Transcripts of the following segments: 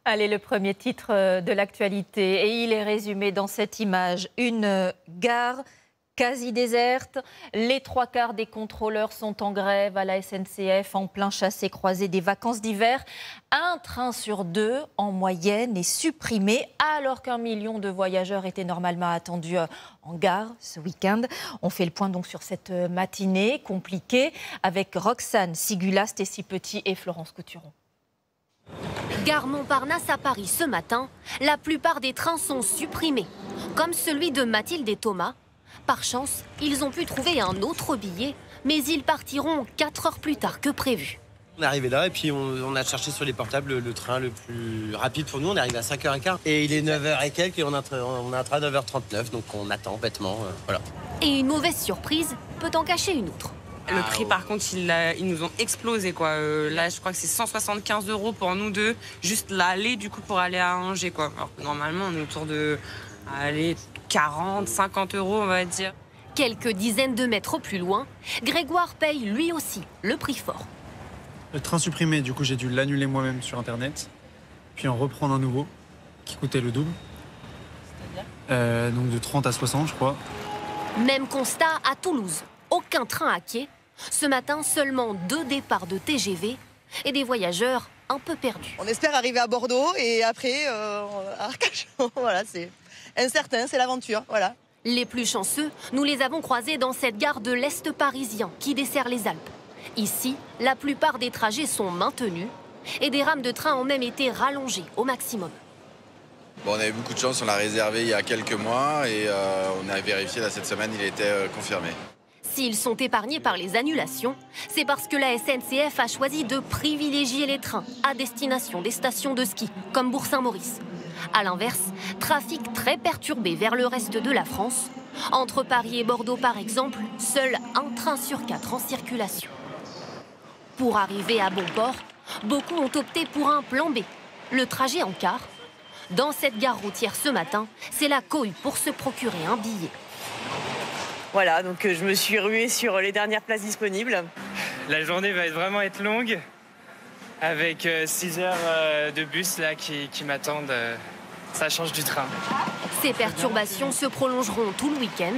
Allez, le premier titre de l'actualité, et il est résumé dans cette image. Une gare quasi déserte. Les 3/4 des contrôleurs sont en grève à la SNCF, en plein chassé-croisé des vacances d'hiver. Un train sur deux, en moyenne, est supprimé, alors qu'1 million de voyageurs étaient normalement attendus en gare ce week-end. On fait le point donc sur cette matinée compliquée avec Roxane Sigula, Stécie Petit et Florence Couturon. Gare Montparnasse à Paris ce matin, la plupart des trains sont supprimés, comme celui de Mathilde et Thomas. Par chance, ils ont pu trouver un autre billet, mais ils partiront 4 heures plus tard que prévu. On est arrivé là et puis on a cherché sur les portables le train le plus rapide pour nous. On est arrivé à 5h15 et il est 9h et quelques et on a un train à 9h39, donc on attend bêtement. Voilà. Et une mauvaise surprise peut en cacher une autre. Le prix, par contre, ils nous ont explosé, quoi. Là, je crois que c'est 175 € pour nous deux, juste l'aller, du coup, pour aller à Angers, quoi. Alors que normalement, on est autour de 40, 50 €, on va dire. Quelques dizaines de mètres plus loin, Grégoire paye lui aussi le prix fort. Le train supprimé, du coup, j'ai dû l'annuler moi-même sur Internet, puis en reprendre un nouveau, qui coûtait le double. Donc de 30 à 60, je crois. Même constat à Toulouse. Aucun train à quai. Ce matin, seulement 2 départs de TGV et des voyageurs un peu perdus. On espère arriver à Bordeaux et après à Arcachon. Voilà, c'est incertain, c'est l'aventure. Voilà. Les plus chanceux, nous les avons croisés dans cette gare de l'Est parisien qui dessert les Alpes. Ici, la plupart des trajets sont maintenus et des rames de train ont même été rallongées au maximum. Bon, on avait beaucoup de chance, on l'a réservé il y a quelques mois et on a vérifié là, cette semaine, il était confirmé. S'ils sont épargnés par les annulations, c'est parce que la SNCF a choisi de privilégier les trains à destination des stations de ski, comme Bourg-Saint-Maurice. A l'inverse, trafic très perturbé vers le reste de la France. Entre Paris et Bordeaux, par exemple, seul un train sur 4 en circulation. Pour arriver à bon port, beaucoup ont opté pour un plan B, le trajet en car. Dans cette gare routière ce matin, c'est la cohue pour se procurer un billet. Voilà, donc je me suis ruée sur les dernières places disponibles. La journée va vraiment être longue, avec 6 heures de bus là, qui m'attendent. Ça change du train. Ces perturbations se prolongeront tout le week-end.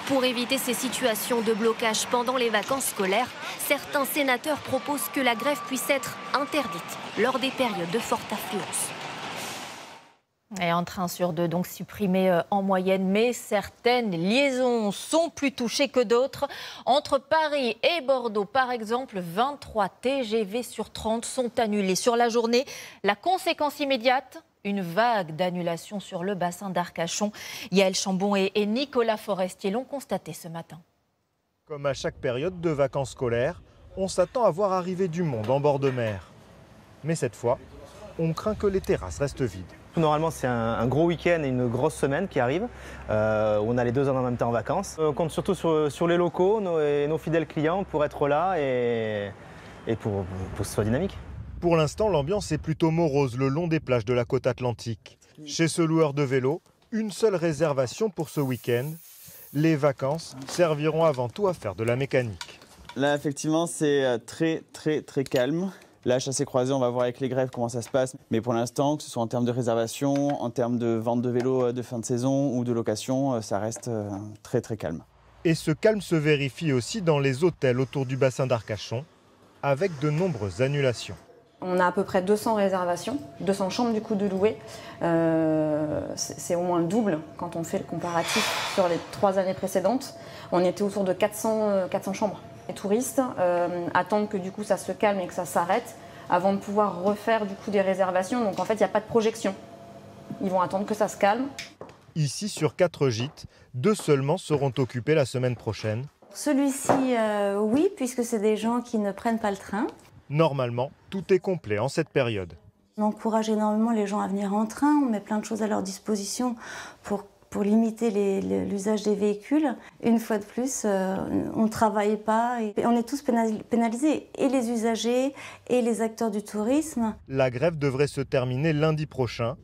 Pour éviter ces situations de blocage pendant les vacances scolaires, certains sénateurs proposent que la grève puisse être interdite lors des périodes de forte affluence. Et un train sur 2 donc supprimé en moyenne, mais certaines liaisons sont plus touchées que d'autres. Entre Paris et Bordeaux, par exemple, 23 TGV sur 30 sont annulés sur la journée. La conséquence immédiate, une vague d'annulations sur le bassin d'Arcachon. Yaël Chambon et Nicolas Forestier l'ont constaté ce matin. Comme à chaque période de vacances scolaires, on s'attend à voir arriver du monde en bord de mer. Mais cette fois, on craint que les terrasses restent vides. Normalement, c'est un gros week-end et une grosse semaine qui arrive. On a les 2 ans en même temps en vacances. On compte surtout sur les locaux et nos fidèles clients pour être là et pour que ce soit dynamique. Pour l'instant, l'ambiance est plutôt morose le long des plages de la côte atlantique. Chez ce loueur de vélo, une seule réservation pour ce week-end. Les vacances serviront avant tout à faire de la mécanique. Là, effectivement, c'est très calme. Là, chassé-croisé, on va voir avec les grèves comment ça se passe. Mais pour l'instant, que ce soit en termes de réservation, en termes de vente de vélos de fin de saison ou de location, ça reste très calme. Et ce calme se vérifie aussi dans les hôtels autour du bassin d'Arcachon, avec de nombreuses annulations. On a à peu près 200 réservations, 200 chambres du coup de louer. C'est au moins le double quand on fait le comparatif sur les 3 années précédentes. On était autour de 400 chambres. Les touristes attendent que du coup ça se calme et que ça s'arrête avant de pouvoir refaire du coup des réservations. Donc en fait il n'y a pas de projection. Ils vont attendre que ça se calme. Ici sur 4 gîtes, 2 seulement seront occupés la semaine prochaine. Celui-ci oui, puisque c'est des gens qui ne prennent pas le train. Normalement, tout est complet en cette période. On encourage énormément les gens à venir en train, on met plein de choses à leur disposition pour limiter l'usage des véhicules. Une fois de plus, on ne travaille pas et on est tous pénalisés, et les usagers et les acteurs du tourisme. La grève devrait se terminer lundi prochain.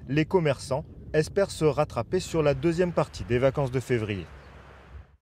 Les commerçants espèrent se rattraper sur la 2e partie des vacances de février.